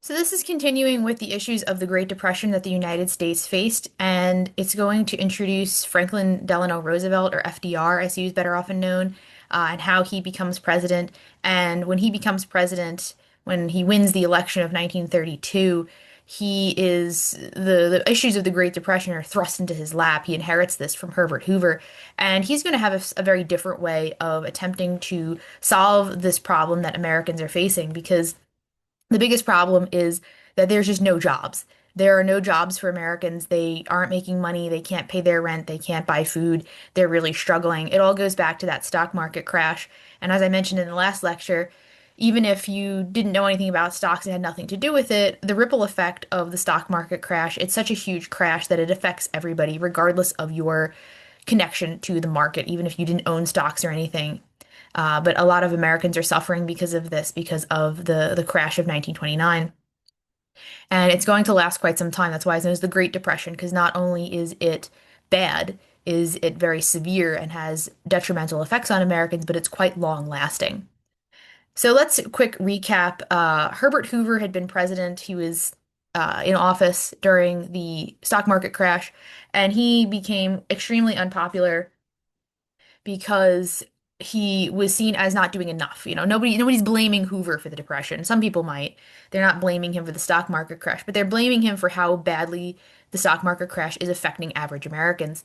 So this is continuing with the issues of the Great Depression that the United States faced, and it's going to introduce Franklin Delano Roosevelt, or FDR, as he was better often known, and how he becomes president. And when he becomes president, when he wins the election of 1932, the issues of the Great Depression are thrust into his lap. He inherits this from Herbert Hoover, and he's going to have a very different way of attempting to solve this problem that Americans are facing because the biggest problem is that there's just no jobs. There are no jobs for Americans. They aren't making money. They can't pay their rent. They can't buy food. They're really struggling. It all goes back to that stock market crash. And as I mentioned in the last lecture, even if you didn't know anything about stocks, it had nothing to do with it, the ripple effect of the stock market crash, it's such a huge crash that it affects everybody, regardless of your connection to the market, even if you didn't own stocks or anything. But a lot of Americans are suffering because of this, because of the crash of 1929. And it's going to last quite some time. That's why it's known as the Great Depression, because not only is it bad, is it very severe and has detrimental effects on Americans, but it's quite long lasting. So let's quick recap. Herbert Hoover had been president. He was in office during the stock market crash, and he became extremely unpopular because he was seen as not doing enough. Nobody's blaming Hoover for the depression. Some people might. They're not blaming him for the stock market crash, but they're blaming him for how badly the stock market crash is affecting average Americans.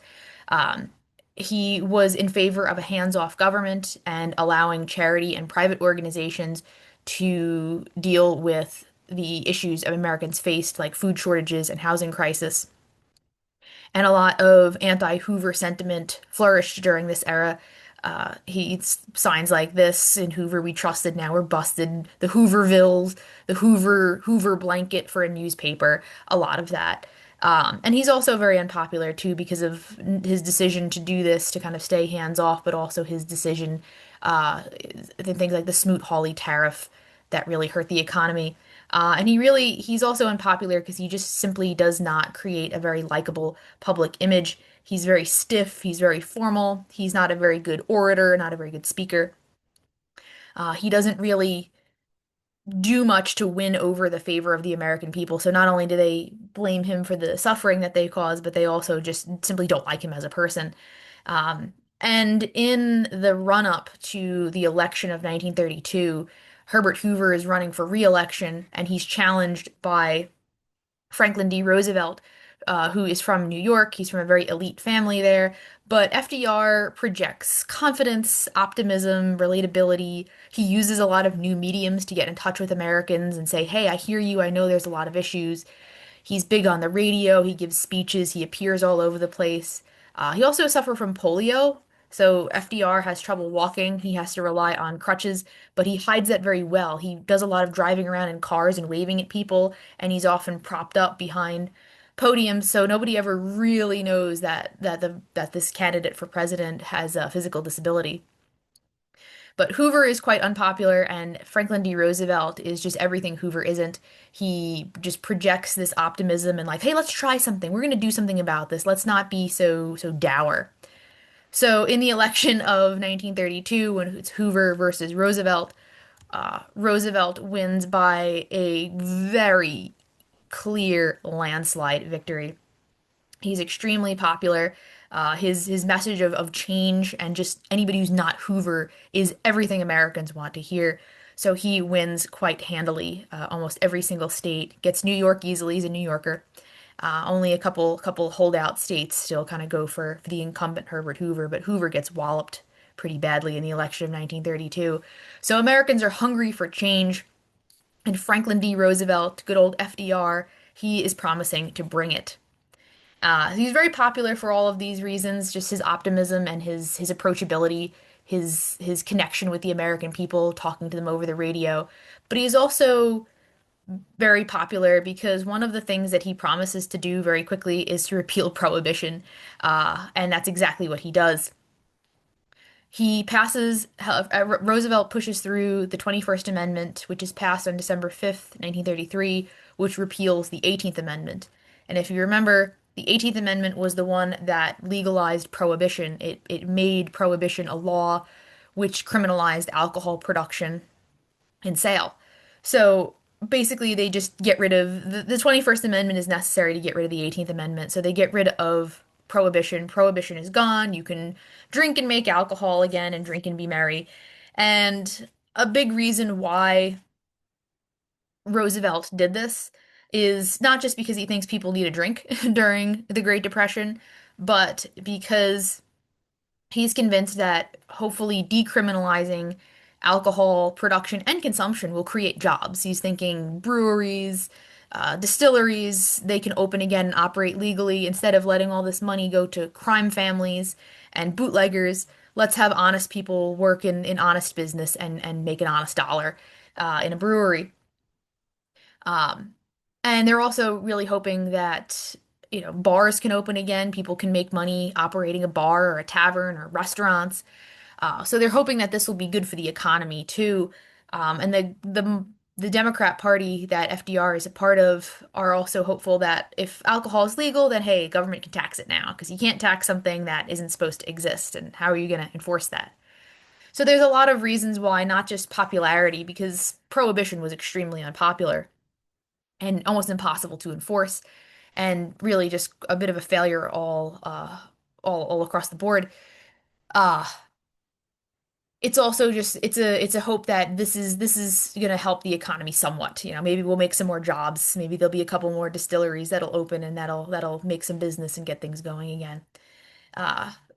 Um, he was in favor of a hands-off government and allowing charity and private organizations to deal with the issues of Americans faced, like food shortages and housing crisis. And a lot of anti-Hoover sentiment flourished during this era. He signs like this: "In Hoover we trusted, now we're busted." The Hoovervilles, the Hoover blanket for a newspaper, a lot of that. And he's also very unpopular too because of his decision to do this to kind of stay hands off, but also his decision, things like the Smoot-Hawley tariff that really hurt the economy. And he's also unpopular because he just simply does not create a very likable public image. He's very stiff, he's very formal, he's not a very good orator, not a very good speaker. He doesn't really do much to win over the favor of the American people. So not only do they blame him for the suffering that they cause, but they also just simply don't like him as a person. And in the run-up to the election of 1932, Herbert Hoover is running for re-election, and he's challenged by Franklin D. Roosevelt, who is from New York. He's from a very elite family there. But FDR projects confidence, optimism, relatability. He uses a lot of new mediums to get in touch with Americans and say, "Hey, I hear you. I know there's a lot of issues." He's big on the radio. He gives speeches. He appears all over the place. He also suffered from polio. So FDR has trouble walking. He has to rely on crutches, but he hides that very well. He does a lot of driving around in cars and waving at people, and he's often propped up behind podiums, so nobody ever really knows that this candidate for president has a physical disability. But Hoover is quite unpopular, and Franklin D. Roosevelt is just everything Hoover isn't. He just projects this optimism and like, "Hey, let's try something. We're going to do something about this. Let's not be so dour." So in the election of 1932, when it's Hoover versus Roosevelt, Roosevelt wins by a very clear landslide victory. He's extremely popular. His message of change and just anybody who's not Hoover is everything Americans want to hear. So he wins quite handily, almost every single state. Gets New York easily. He's a New Yorker. Only a couple holdout states still kind of go for the incumbent Herbert Hoover, but Hoover gets walloped pretty badly in the election of 1932. So Americans are hungry for change, and Franklin D. Roosevelt, good old FDR, he is promising to bring it. He's very popular for all of these reasons, just his optimism and his approachability, his connection with the American people, talking to them over the radio. But he's also very popular because one of the things that he promises to do very quickly is to repeal prohibition, and that's exactly what he does. Roosevelt pushes through the 21st Amendment, which is passed on December 5th, 1933, which repeals the 18th Amendment. And if you remember, the 18th Amendment was the one that legalized prohibition. It made prohibition a law which criminalized alcohol production and sale. So basically they just get rid of the 21st Amendment is necessary to get rid of the 18th Amendment. So they get rid of prohibition. Prohibition is gone. You can drink and make alcohol again and drink and be merry. And a big reason why Roosevelt did this is not just because he thinks people need a drink during the Great Depression, but because he's convinced that hopefully decriminalizing alcohol production and consumption will create jobs. He's thinking breweries, distilleries, they can open again and operate legally instead of letting all this money go to crime families and bootleggers. Let's have honest people work in honest business and make an honest dollar in a brewery. Um, and they're also really hoping that, bars can open again. People can make money operating a bar or a tavern or restaurants. So they're hoping that this will be good for the economy too. And the Democrat Party that FDR is a part of are also hopeful that if alcohol is legal, then hey, government can tax it now because you can't tax something that isn't supposed to exist. And how are you going to enforce that? So there's a lot of reasons why, not just popularity, because prohibition was extremely unpopular and almost impossible to enforce, and really just a bit of a failure all across the board. Uh, it's also just it's a hope that this is gonna help the economy somewhat. Maybe we'll make some more jobs. Maybe there'll be a couple more distilleries that'll open and that'll make some business and get things going again.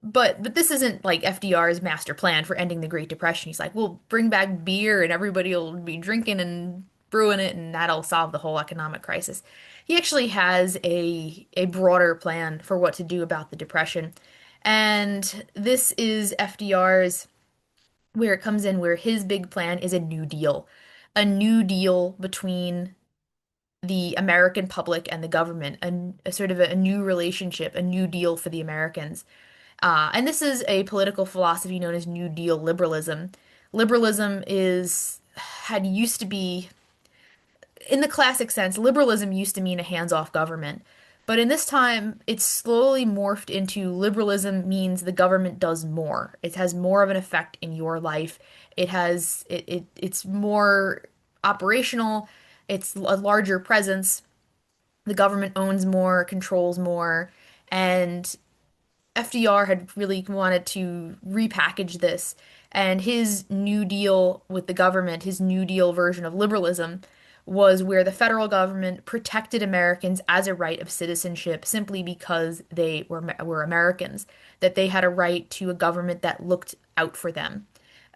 But this isn't like FDR's master plan for ending the Great Depression. He's like, we'll bring back beer and everybody will be drinking and brewing it and that'll solve the whole economic crisis. He actually has a broader plan for what to do about the Depression. And this is FDR's where it comes in where his big plan is a New Deal. A New Deal between the American public and the government, a sort of a new relationship, a new deal for the Americans. And this is a political philosophy known as New Deal liberalism. Liberalism had used to be, in the classic sense, liberalism used to mean a hands-off government. But in this time, it's slowly morphed into liberalism means the government does more. It has more of an effect in your life. It's more operational. It's a larger presence. The government owns more, controls more, and FDR had really wanted to repackage this, and his New Deal with the government, his New Deal version of liberalism, was where the federal government protected Americans as a right of citizenship simply because they were Americans, that they had a right to a government that looked out for them.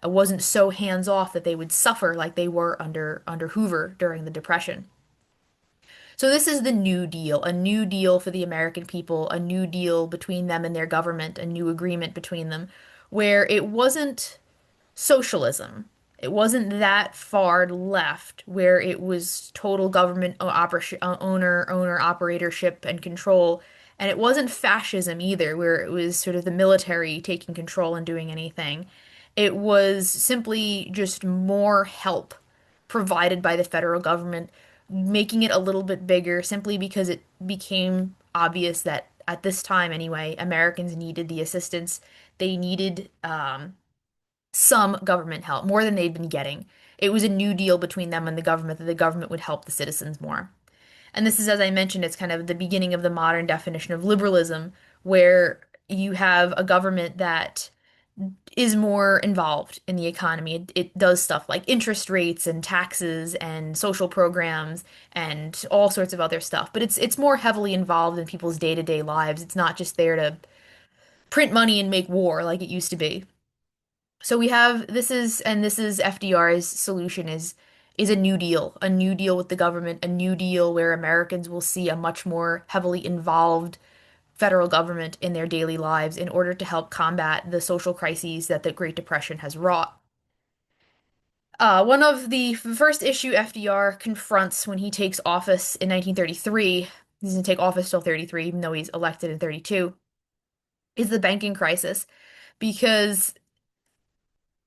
It wasn't so hands off that they would suffer like they were under Hoover during the Depression. So this is the New Deal, a new deal for the American people, a new deal between them and their government, a new agreement between them, where it wasn't socialism. It wasn't that far left where it was total government owner operatorship and control. And it wasn't fascism either, where it was sort of the military taking control and doing anything. It was simply just more help provided by the federal government, making it a little bit bigger simply because it became obvious that at this time anyway, Americans needed the assistance. They needed some government help, more than they'd been getting. It was a new deal between them and the government that the government would help the citizens more. And this is, as I mentioned, it's kind of the beginning of the modern definition of liberalism, where you have a government that is more involved in the economy. It does stuff like interest rates and taxes and social programs and all sorts of other stuff. But it's more heavily involved in people's day-to-day lives. It's not just there to print money and make war like it used to be. So we have this is FDR's solution is a new deal with the government, a new deal where Americans will see a much more heavily involved federal government in their daily lives in order to help combat the social crises that the Great Depression has wrought. One of the first issue FDR confronts when he takes office in 1933, he doesn't take office till 33, even though he's elected in 32, is the banking crisis. Because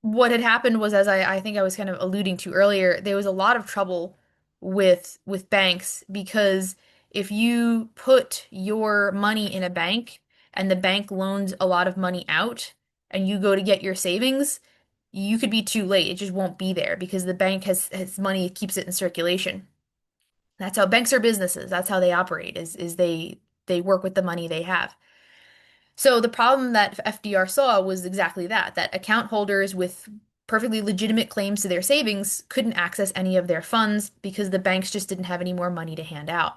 what had happened was, as I think I was kind of alluding to earlier, there was a lot of trouble with banks because if you put your money in a bank and the bank loans a lot of money out and you go to get your savings, you could be too late. It just won't be there because the bank has money, it keeps it in circulation. That's how banks are businesses. That's how they operate, is they work with the money they have. So the problem that FDR saw was exactly that, that account holders with perfectly legitimate claims to their savings couldn't access any of their funds because the banks just didn't have any more money to hand out.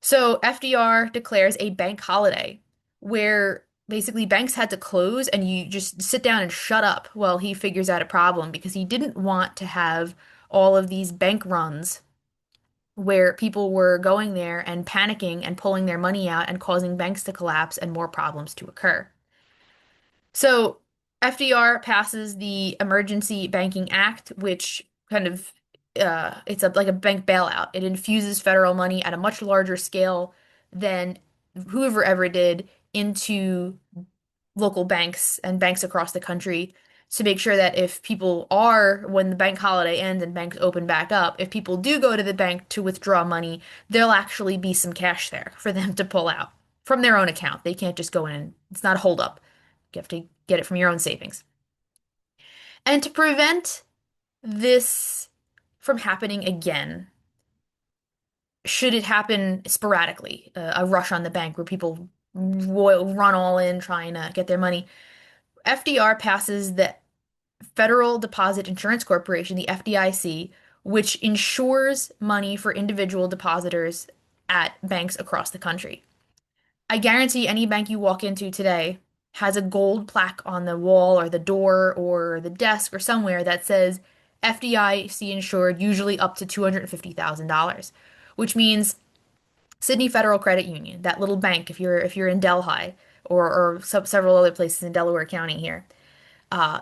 So FDR declares a bank holiday where basically banks had to close and you just sit down and shut up while he figures out a problem because he didn't want to have all of these bank runs where people were going there and panicking and pulling their money out and causing banks to collapse and more problems to occur. So FDR passes the Emergency Banking Act, which kind of it's like a bank bailout. It infuses federal money at a much larger scale than whoever ever did into local banks and banks across the country to make sure that if people are, when the bank holiday ends and banks open back up, if people do go to the bank to withdraw money, there'll actually be some cash there for them to pull out from their own account. They can't just go in and it's not a hold up. You have to get it from your own savings. And to prevent this from happening again, should it happen sporadically, a rush on the bank where people run all in trying to get their money, FDR passes the Federal Deposit Insurance Corporation, the FDIC, which insures money for individual depositors at banks across the country. I guarantee any bank you walk into today has a gold plaque on the wall or the door or the desk or somewhere that says FDIC insured, usually up to $250,000, which means Sydney Federal Credit Union, that little bank if you're in Delhi or several other places in Delaware County here.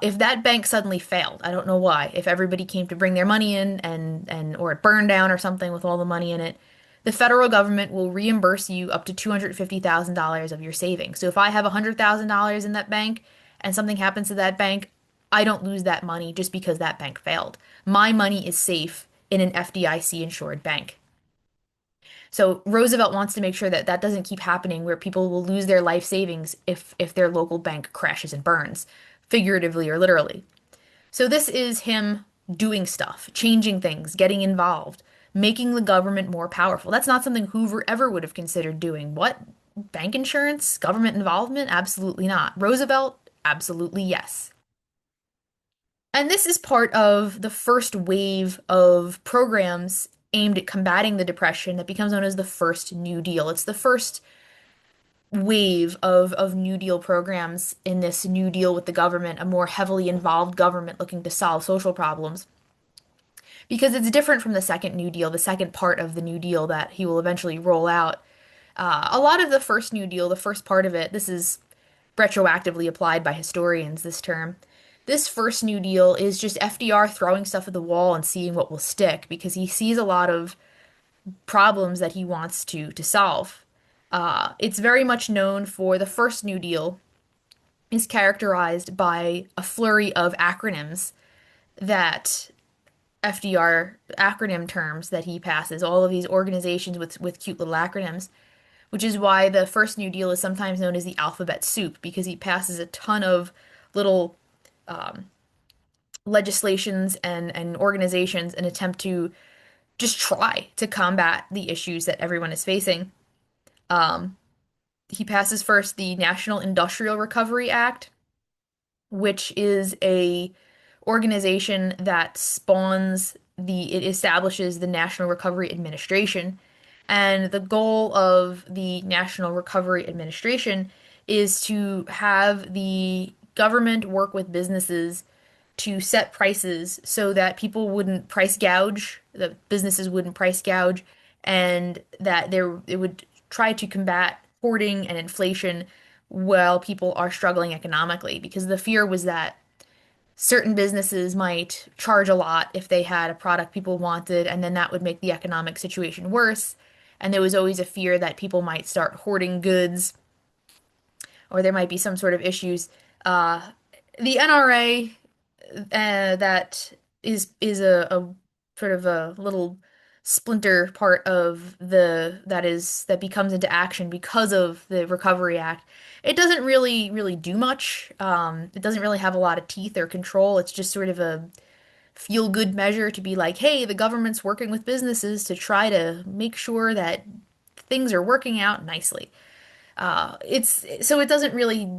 If that bank suddenly failed, I don't know why, if everybody came to bring their money in and or it burned down or something with all the money in it, the federal government will reimburse you up to $250,000 of your savings. So if I have $100,000 in that bank and something happens to that bank, I don't lose that money just because that bank failed. My money is safe in an FDIC insured bank. So Roosevelt wants to make sure that that doesn't keep happening where people will lose their life savings if their local bank crashes and burns, figuratively or literally. So this is him doing stuff, changing things, getting involved, making the government more powerful. That's not something Hoover ever would have considered doing. What? Bank insurance? Government involvement? Absolutely not. Roosevelt? Absolutely yes. And this is part of the first wave of programs aimed at combating the Depression that becomes known as the first New Deal. It's the first wave of New Deal programs in this New Deal with the government, a more heavily involved government looking to solve social problems. Because it's different from the second New Deal, the second part of the New Deal that he will eventually roll out. A lot of the first New Deal, the first part of it, this is retroactively applied by historians, this term. This first New Deal is just FDR throwing stuff at the wall and seeing what will stick because he sees a lot of problems that he wants to solve. It's very much known for the first New Deal is characterized by a flurry of acronyms that FDR acronym terms that he passes, all of these organizations with cute little acronyms, which is why the first New Deal is sometimes known as the alphabet soup because he passes a ton of little legislations and organizations in attempt to just try to combat the issues that everyone is facing. Um, he passes first the National Industrial Recovery Act, which is a organization that spawns it establishes the National Recovery Administration. And the goal of the National Recovery Administration is to have the government work with businesses to set prices so that people wouldn't price gouge, that businesses wouldn't price gouge, and that it would try to combat hoarding and inflation while people are struggling economically. Because the fear was that certain businesses might charge a lot if they had a product people wanted, and then that would make the economic situation worse. And there was always a fear that people might start hoarding goods or there might be some sort of issues. Uh, the NRA that is a sort of a little splinter part of the that becomes into action because of the Recovery Act. It doesn't really do much. It doesn't really have a lot of teeth or control. It's just sort of a feel good measure to be like, hey, the government's working with businesses to try to make sure that things are working out nicely. It's so it doesn't really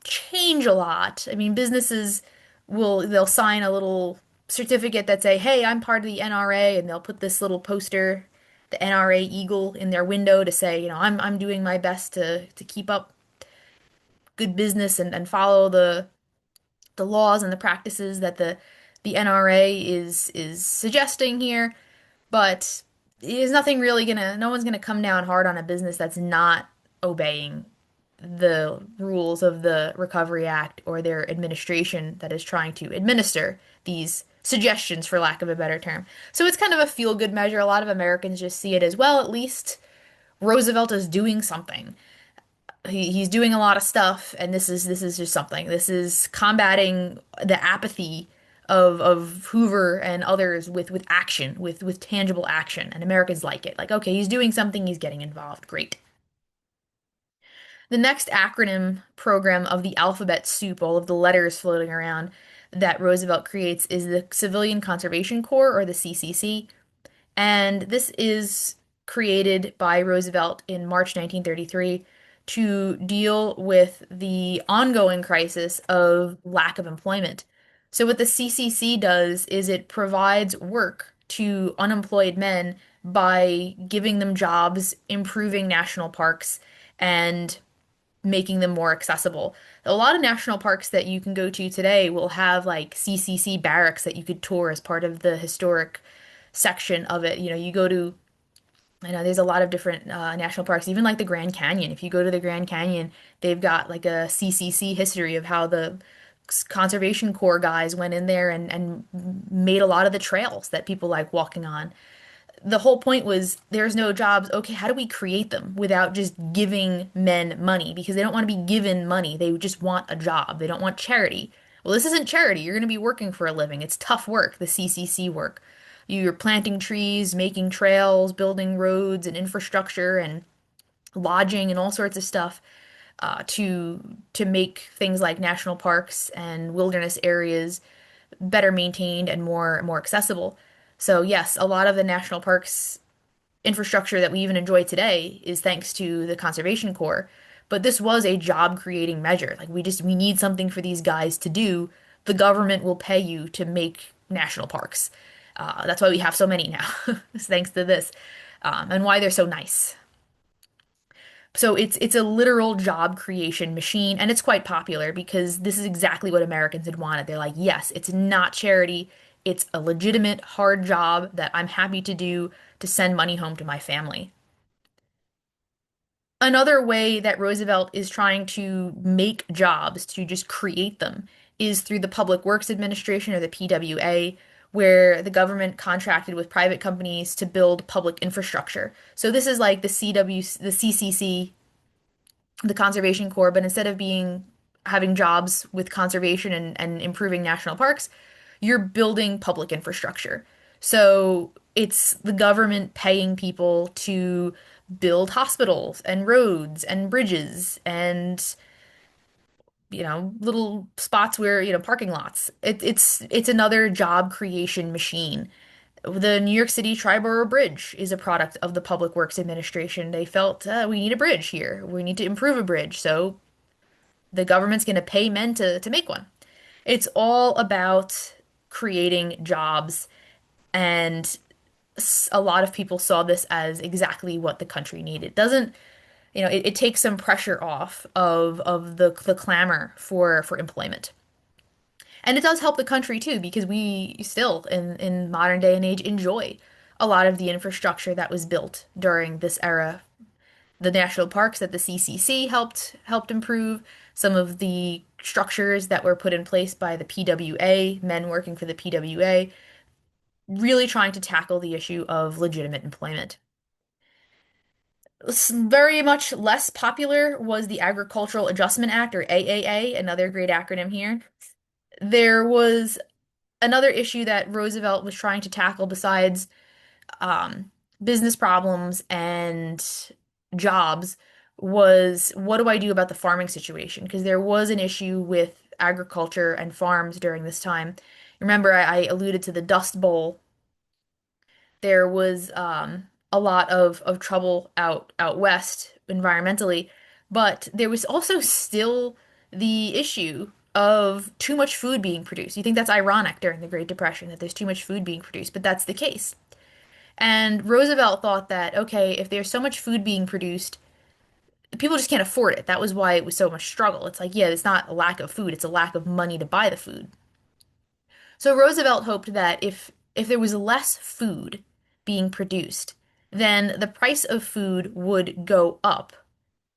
change a lot. I mean, businesses they'll sign a little certificate that say, "Hey, I'm part of the NRA," and they'll put this little poster, the NRA eagle, in their window to say, I'm doing my best to keep up good business and follow the laws and the practices that the NRA is suggesting here. But there's nothing really gonna, no one's gonna come down hard on a business that's not obeying the rules of the Recovery Act or their administration that is trying to administer these suggestions, for lack of a better term. So it's kind of a feel-good measure. A lot of Americans just see it as, well, at least Roosevelt is doing something. He's doing a lot of stuff, and this is just something. This is combating the apathy of Hoover and others with action, with tangible action, and Americans like it. Like, okay, he's doing something, he's getting involved. Great. The next acronym program of the alphabet soup, all of the letters floating around that Roosevelt creates, is the Civilian Conservation Corps, or the CCC. And this is created by Roosevelt in March 1933 to deal with the ongoing crisis of lack of employment. So, what the CCC does is it provides work to unemployed men by giving them jobs, improving national parks, and making them more accessible. A lot of national parks that you can go to today will have like CCC barracks that you could tour as part of the historic section of it. You go to, I know there's a lot of different national parks, even like the Grand Canyon. If you go to the Grand Canyon, they've got like a CCC history of how the Conservation Corps guys went in there and made a lot of the trails that people like walking on. The whole point was there's no jobs. Okay, how do we create them without just giving men money? Because they don't want to be given money. They just want a job. They don't want charity. Well, this isn't charity. You're going to be working for a living. It's tough work, the CCC work. You're planting trees, making trails, building roads and infrastructure and lodging and all sorts of stuff to make things like national parks and wilderness areas better maintained and more accessible. So yes, a lot of the national parks infrastructure that we even enjoy today is thanks to the Conservation Corps. But this was a job creating measure. Like we need something for these guys to do. The government will pay you to make national parks. That's why we have so many now, thanks to this, and why they're so nice. So it's a literal job creation machine, and it's quite popular because this is exactly what Americans had wanted. They're like, yes, it's not charity. It's a legitimate hard job that I'm happy to do to send money home to my family. Another way that Roosevelt is trying to make jobs, to just create them, is through the Public Works Administration, or the PWA, where the government contracted with private companies to build public infrastructure. So this is like the the CCC, the Conservation Corps, but instead of being having jobs with conservation and improving national parks, you're building public infrastructure. So it's the government paying people to build hospitals and roads and bridges and little spots where parking lots. It's another job creation machine. The New York City Triborough Bridge is a product of the Public Works Administration. They felt we need a bridge here. We need to improve a bridge. So the government's going to pay men to make one. It's all about creating jobs, and a lot of people saw this as exactly what the country needed. Doesn't, it takes some pressure off of the clamor for employment. And it does help the country too, because we still, in modern day and age, enjoy a lot of the infrastructure that was built during this era. The national parks that the CCC helped improve, some of the structures that were put in place by the PWA, men working for the PWA, really trying to tackle the issue of legitimate employment. Very much less popular was the Agricultural Adjustment Act, or AAA, another great acronym here. There was another issue that Roosevelt was trying to tackle besides um, business problems and jobs was what do I do about the farming situation? Because there was an issue with agriculture and farms during this time. Remember, I alluded to the Dust Bowl. There was a lot of trouble out west environmentally, but there was also still the issue of too much food being produced. You think that's ironic during the Great Depression that there's too much food being produced, but that's the case. And Roosevelt thought that, okay, if there's so much food being produced, people just can't afford it. That was why it was so much struggle. It's like, yeah, it's not a lack of food, it's a lack of money to buy the food. So Roosevelt hoped that if there was less food being produced, then the price of food would go up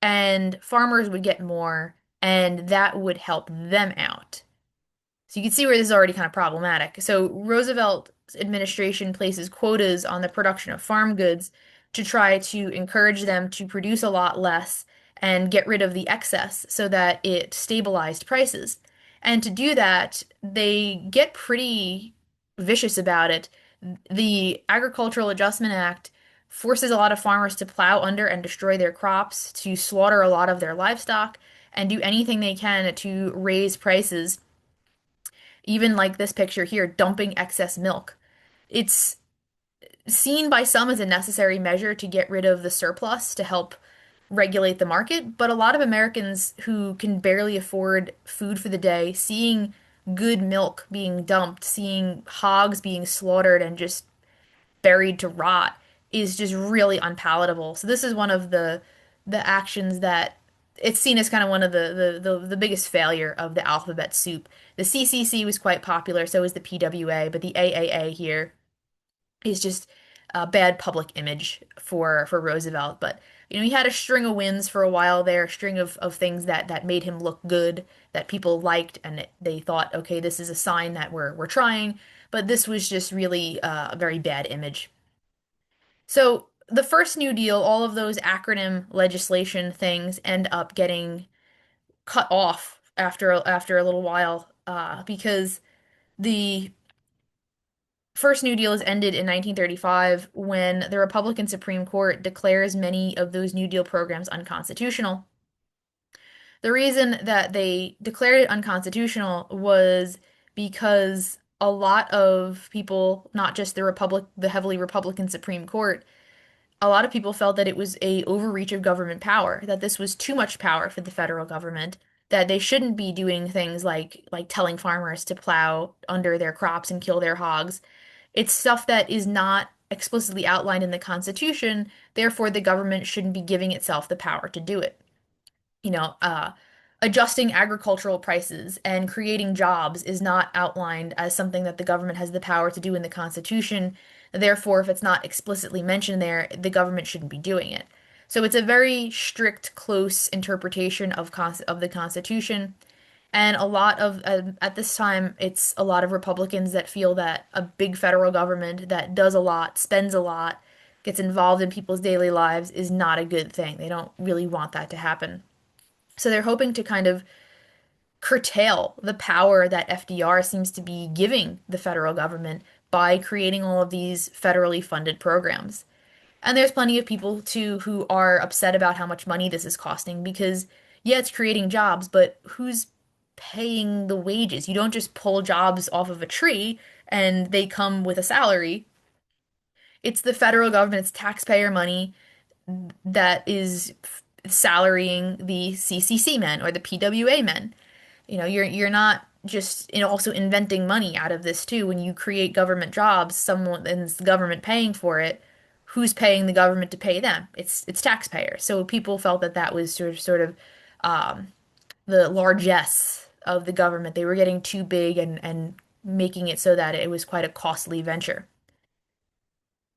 and farmers would get more and that would help them out. So you can see where this is already kind of problematic. So Roosevelt's administration places quotas on the production of farm goods to try to encourage them to produce a lot less and get rid of the excess so that it stabilized prices. And to do that, they get pretty vicious about it. The Agricultural Adjustment Act forces a lot of farmers to plow under and destroy their crops, to slaughter a lot of their livestock, and do anything they can to raise prices even like this picture here, dumping excess milk. It's seen by some as a necessary measure to get rid of the surplus to help regulate the market, but a lot of Americans who can barely afford food for the day, seeing good milk being dumped, seeing hogs being slaughtered and just buried to rot is just really unpalatable. So this is one of the actions that it's seen as kind of one of the biggest failure of the alphabet soup. The CCC was quite popular, so was the PWA, but the AAA here is just a bad public image for Roosevelt. But he had a string of wins for a while there, a string of things that made him look good, that people liked, and they thought, okay, this is a sign that we're trying. But this was just really a very bad image. So the first New Deal, all of those acronym legislation things end up getting cut off after a little while because the first New Deal is ended in 1935 when the Republican Supreme Court declares many of those New Deal programs unconstitutional. The reason that they declared it unconstitutional was because a lot of people, not just the heavily Republican Supreme Court, a lot of people felt that it was a overreach of government power, that this was too much power for the federal government, that they shouldn't be doing things like telling farmers to plow under their crops and kill their hogs. It's stuff that is not explicitly outlined in the Constitution, therefore the government shouldn't be giving itself the power to do it. You know, adjusting agricultural prices and creating jobs is not outlined as something that the government has the power to do in the Constitution. Therefore, if it's not explicitly mentioned there, the government shouldn't be doing it. So it's a very strict, close interpretation of the Constitution. And a lot of, at this time, it's a lot of Republicans that feel that a big federal government that does a lot, spends a lot, gets involved in people's daily lives is not a good thing. They don't really want that to happen. So they're hoping to kind of curtail the power that FDR seems to be giving the federal government by creating all of these federally funded programs. And there's plenty of people too who are upset about how much money this is costing because, yeah, it's creating jobs, but who's paying the wages? You don't just pull jobs off of a tree and they come with a salary. It's the federal government, it's taxpayer money that is salarying the CCC men or the PWA men. You're not just also inventing money out of this too. When you create government jobs, someone and it's the government paying for it. Who's paying the government to pay them? It's taxpayers. So people felt that that was sort of um, the largesse of the government. They were getting too big and making it so that it was quite a costly venture.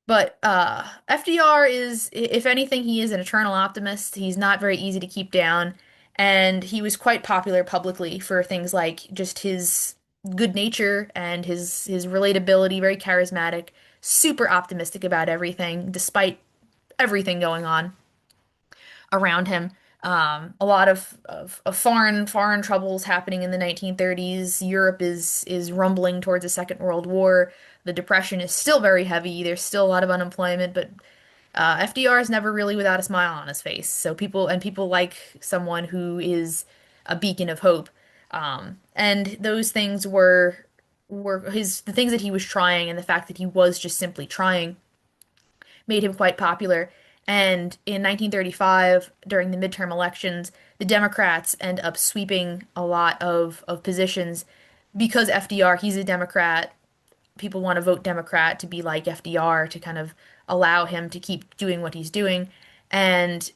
But FDR is, if anything, he is an eternal optimist. He's not very easy to keep down, and he was quite popular publicly for things like just his good nature and his relatability, very charismatic, super optimistic about everything, despite everything going on around him. A lot of foreign troubles happening in the 1930s. Europe is rumbling towards a Second World War. The depression is still very heavy. There's still a lot of unemployment, but FDR is never really without a smile on his face. So people like someone who is a beacon of hope. And those things were the things that he was trying, and the fact that he was just simply trying made him quite popular. And in 1935, during the midterm elections, the Democrats end up sweeping a lot of positions because FDR, he's a Democrat. People want to vote Democrat to be like FDR to kind of allow him to keep doing what he's doing. And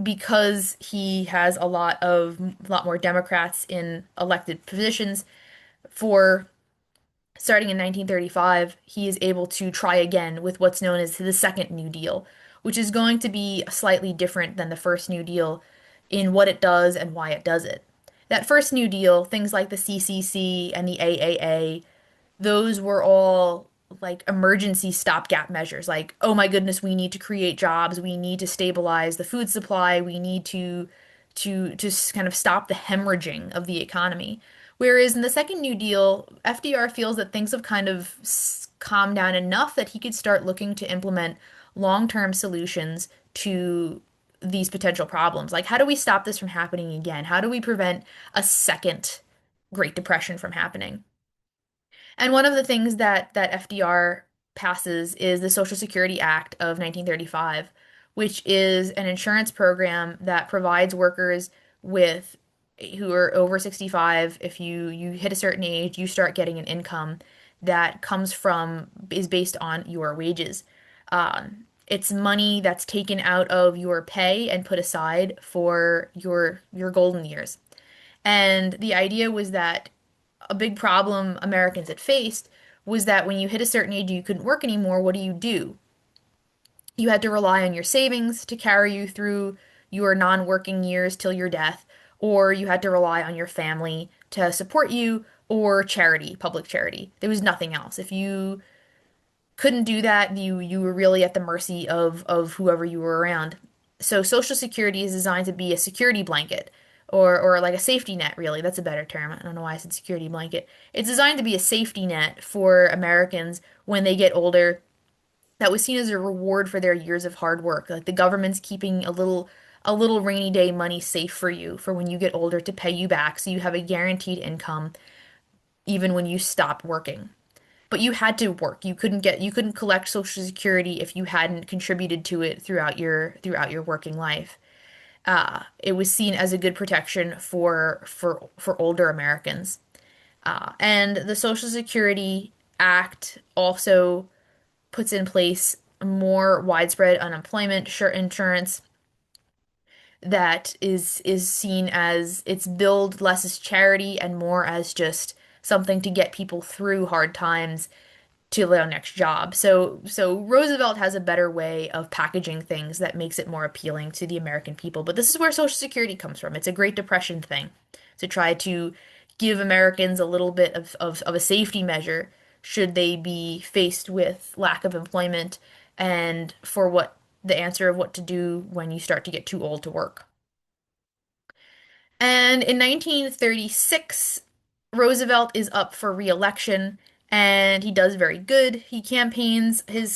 because he has a lot more Democrats in elected positions for starting in 1935, he is able to try again with what's known as the Second New Deal, which is going to be slightly different than the first New Deal in what it does and why it does it. That first New Deal, things like the CCC and the AAA, those were all like emergency stopgap measures. Like, oh my goodness, we need to create jobs, we need to stabilize the food supply, we need to just kind of stop the hemorrhaging of the economy. Whereas in the second New Deal, FDR feels that things have kind of calmed down enough that he could start looking to implement long-term solutions to these potential problems. Like, how do we stop this from happening again? How do we prevent a second Great Depression from happening? And one of the things that FDR passes is the Social Security Act of 1935, which is an insurance program that provides workers with who are over 65, if you hit a certain age, you start getting an income that comes from is based on your wages. It's money that's taken out of your pay and put aside for your golden years. And the idea was that a big problem Americans had faced was that when you hit a certain age you couldn't work anymore, what do you do? You had to rely on your savings to carry you through your non-working years till your death, or you had to rely on your family to support you, or charity, public charity. There was nothing else. If you couldn't do that, you were really at the mercy of whoever you were around. So Social Security is designed to be a security blanket or like a safety net, really. That's a better term. I don't know why I said security blanket. It's designed to be a safety net for Americans when they get older that was seen as a reward for their years of hard work. Like the government's keeping a little rainy day money safe for you for when you get older to pay you back so you have a guaranteed income even when you stop working. But you had to work. You couldn't collect Social Security if you hadn't contributed to it throughout your working life. It was seen as a good protection for older Americans. And the Social Security Act also puts in place more widespread unemployment insurance that is seen as it's billed less as charity and more as just something to get people through hard times to their next job. So Roosevelt has a better way of packaging things that makes it more appealing to the American people. But this is where Social Security comes from. It's a Great Depression thing to try to give Americans a little bit of a safety measure should they be faced with lack of employment and for what the answer of what to do when you start to get too old to work. And in 1936, Roosevelt is up for re-election and he does very good. His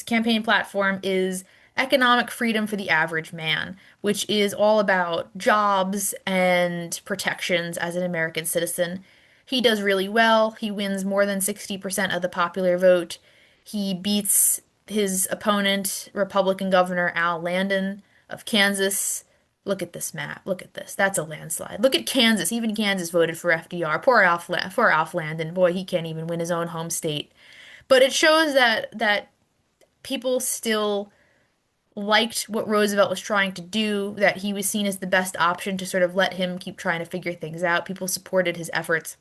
campaign platform is economic freedom for the average man, which is all about jobs and protections as an American citizen. He does really well. He wins more than 60% of the popular vote. He beats his opponent, Republican Governor Al Landon of Kansas. Look at this map. Look at this. That's a landslide. Look at Kansas. Even Kansas voted for FDR. Poor Alf Landon. Boy, he can't even win his own home state. But it shows that people still liked what Roosevelt was trying to do, that he was seen as the best option to sort of let him keep trying to figure things out. People supported his efforts.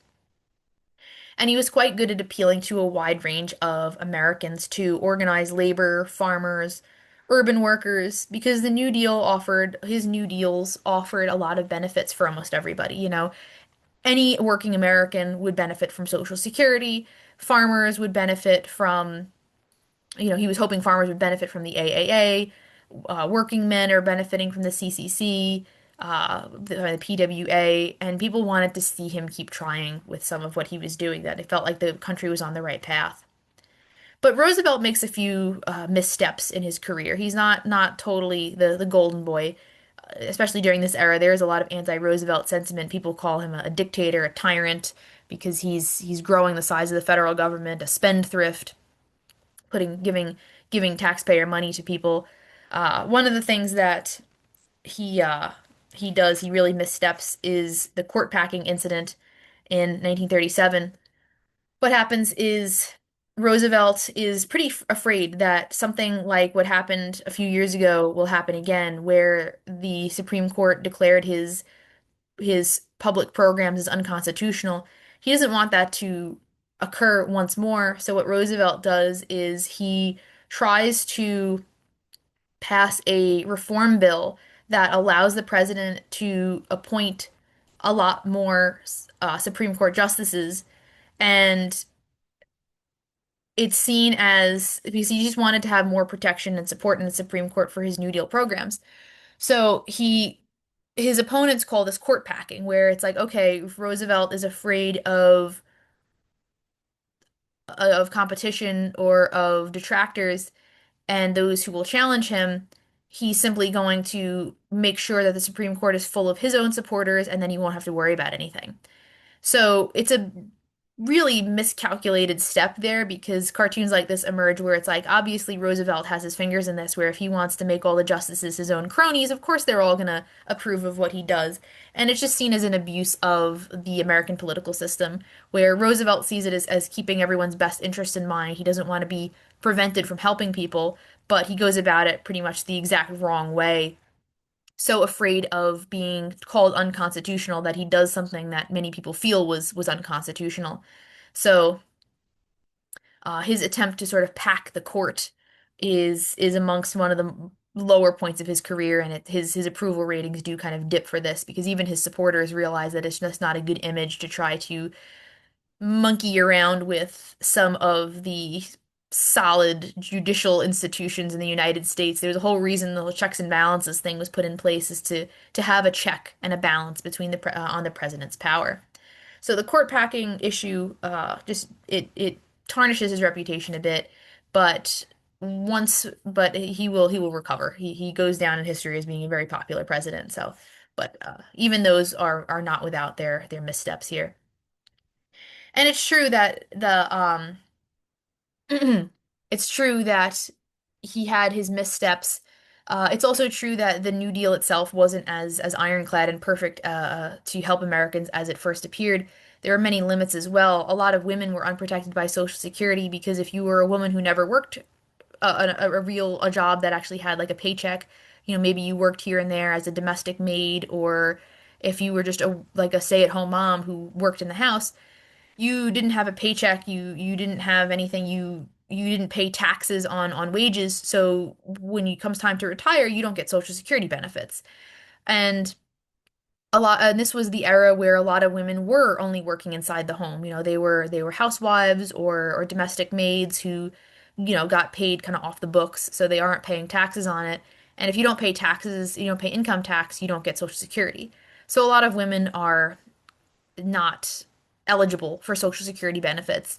And he was quite good at appealing to a wide range of Americans to organize labor, farmers, urban workers, because his New Deals offered a lot of benefits for almost everybody. Any working American would benefit from Social Security. Farmers would benefit from, he was hoping farmers would benefit from the AAA. Working men are benefiting from the CCC, the PWA, and people wanted to see him keep trying with some of what he was doing, that it felt like the country was on the right path. But Roosevelt makes a few missteps in his career. He's not totally the golden boy, especially during this era. There is a lot of anti-Roosevelt sentiment. People call him a dictator, a tyrant, because he's growing the size of the federal government, a spendthrift, giving taxpayer money to people. One of the things that he uh, he does, he really missteps, is the court packing incident in 1937. What happens is Roosevelt is pretty afraid that something like what happened a few years ago will happen again, where the Supreme Court declared his public programs as unconstitutional. He doesn't want that to occur once more. So what Roosevelt does is he tries to pass a reform bill that allows the president to appoint a lot more Supreme Court justices. And it's seen as because he just wanted to have more protection and support in the Supreme Court for his New Deal programs. So his opponents call this court packing, where it's like, okay, if Roosevelt is afraid of competition or of detractors and those who will challenge him, he's simply going to make sure that the Supreme Court is full of his own supporters, and then he won't have to worry about anything. So it's a really miscalculated step there because cartoons like this emerge where it's like obviously Roosevelt has his fingers in this, where if he wants to make all the justices his own cronies, of course they're all gonna approve of what he does. And it's just seen as an abuse of the American political system, where Roosevelt sees it as keeping everyone's best interest in mind. He doesn't want to be prevented from helping people, but he goes about it pretty much the exact wrong way, so afraid of being called unconstitutional that he does something that many people feel was unconstitutional. So his attempt to sort of pack the court is amongst one of the lower points of his career, and his approval ratings do kind of dip for this because even his supporters realize that it's just not a good image to try to monkey around with some of the solid judicial institutions in the United States. There's a whole reason the whole checks and balances thing was put in place is to have a check and a balance between on the president's power. So the court packing issue just it tarnishes his reputation a bit, but but he will recover. He goes down in history as being a very popular president. So, but even those are not without their missteps here. And it's true that the it's true that he had his missteps. It's also true that the New Deal itself wasn't as ironclad and perfect to help Americans as it first appeared. There were many limits as well. A lot of women were unprotected by Social Security because if you were a woman who never worked a job that actually had like a paycheck, maybe you worked here and there as a domestic maid, or if you were just a stay-at-home mom who worked in the house, you didn't have a paycheck, you didn't have anything, you didn't pay taxes on wages, so when it comes time to retire, you don't get Social Security benefits. And and this was the era where a lot of women were only working inside the home. They were housewives or domestic maids who, got paid kind of off the books, so they aren't paying taxes on it. And if you don't pay taxes, you don't pay income tax, you don't get Social Security. So a lot of women are not eligible for Social Security benefits.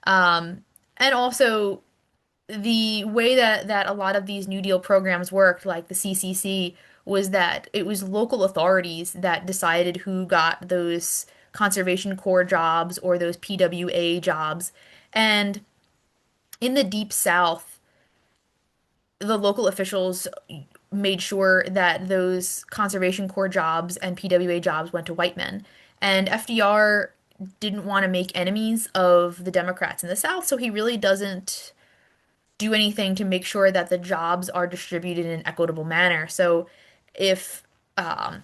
And also the way that a lot of these New Deal programs worked, like the CCC, was that it was local authorities that decided who got those Conservation Corps jobs or those PWA jobs. And in the Deep South, the local officials made sure that those Conservation Corps jobs and PWA jobs went to white men. And FDR didn't want to make enemies of the Democrats in the South, so he really doesn't do anything to make sure that the jobs are distributed in an equitable manner. So if um,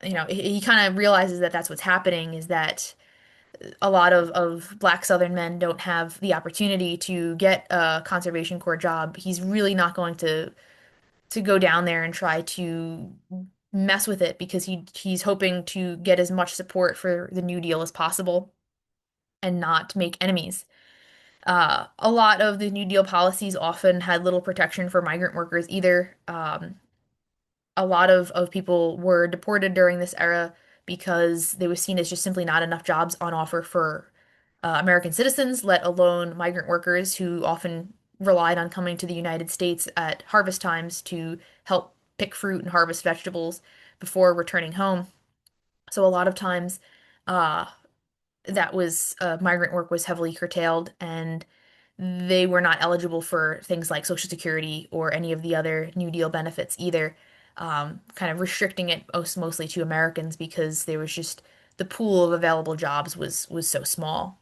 he kind of realizes that that's what's happening, is that a lot of Black Southern men don't have the opportunity to get a Conservation Corps job. He's really not going to go down there and try to mess with it because he's hoping to get as much support for the New Deal as possible and not make enemies. A lot of the New Deal policies often had little protection for migrant workers either. A lot of people were deported during this era because they were seen as just simply not enough jobs on offer for American citizens, let alone migrant workers who often relied on coming to the United States at harvest times to help pick fruit and harvest vegetables before returning home. So a lot of times, uh, that was migrant work was heavily curtailed, and they were not eligible for things like Social Security or any of the other New Deal benefits either, kind of restricting it mostly to Americans because there was just the pool of available jobs was so small.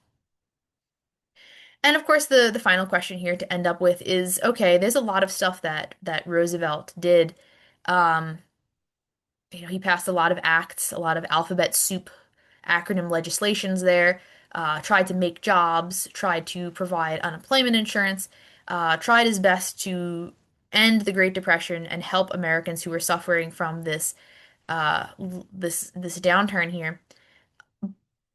And of course, the final question here to end up with is, okay, there's a lot of stuff that Roosevelt did. Um, he passed a lot of acts, a lot of alphabet soup acronym legislations there, tried to make jobs, tried to provide unemployment insurance, tried his best to end the Great Depression and help Americans who were suffering from this downturn here.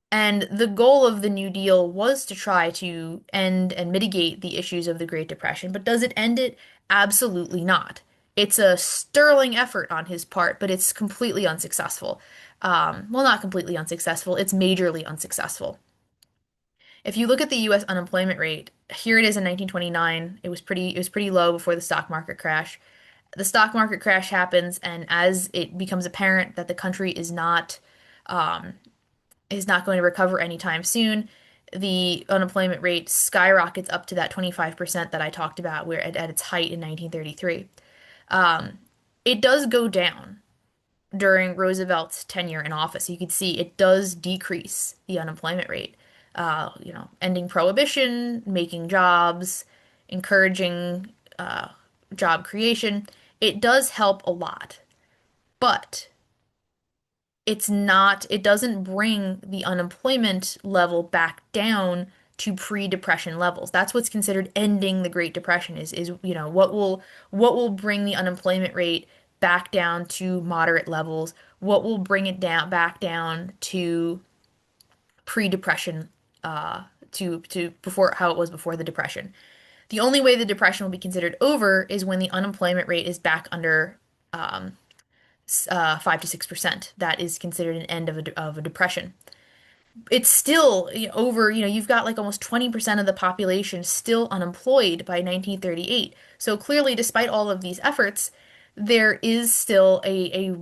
And the goal of the New Deal was to try to end and mitigate the issues of the Great Depression, but does it end it? Absolutely not. It's a sterling effort on his part, but it's completely unsuccessful. Well, not completely unsuccessful, it's majorly unsuccessful. If you look at the US unemployment rate, here it is in 1929. It was pretty low before the stock market crash. The stock market crash happens, and as it becomes apparent that the country um, is not going to recover anytime soon, the unemployment rate skyrockets up to that 25% that I talked about, where at its height in 1933. Um, it does go down during Roosevelt's tenure in office. You could see it does decrease the unemployment rate. Ending prohibition, making jobs, encouraging job creation. It does help a lot, but it doesn't bring the unemployment level back down to pre-depression levels. That's what's considered ending the Great Depression is what will bring the unemployment rate back down to moderate levels, what will bring it down back down to pre-depression to before how it was before the depression. The only way the depression will be considered over is when the unemployment rate is back under 5 to 6%. That is considered an end of a depression. It's still over, you've got like almost 20% of the population still unemployed by 1938. So clearly, despite all of these efforts, there is still a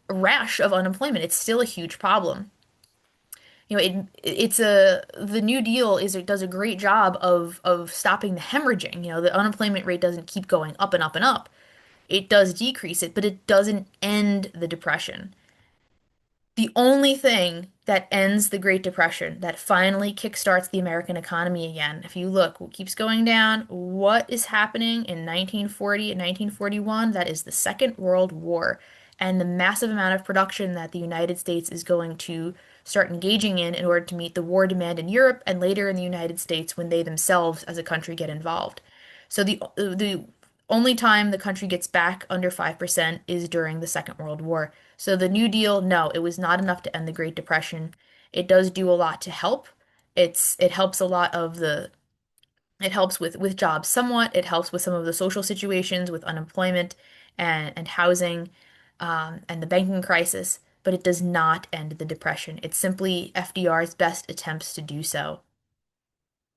rash of unemployment. It's still a huge problem. The New Deal it does a great job of stopping the hemorrhaging. The unemployment rate doesn't keep going up and up and up. It does decrease it, but it doesn't end the depression. The only thing that ends the Great Depression, that finally kickstarts the American economy again, if you look, what keeps going down, what is happening in 1940 and 1941, that is the Second World War and the massive amount of production that the United States is going to start engaging in order to meet the war demand in Europe and later in the United States when they themselves as a country get involved. So the only time the country gets back under 5% is during the Second World War. So the New Deal, no, it was not enough to end the Great Depression. It does do a lot to help. It helps a lot of the it helps with jobs somewhat. It helps with some of the social situations with unemployment and housing and the banking crisis, but it does not end the depression. It's simply FDR's best attempts to do so.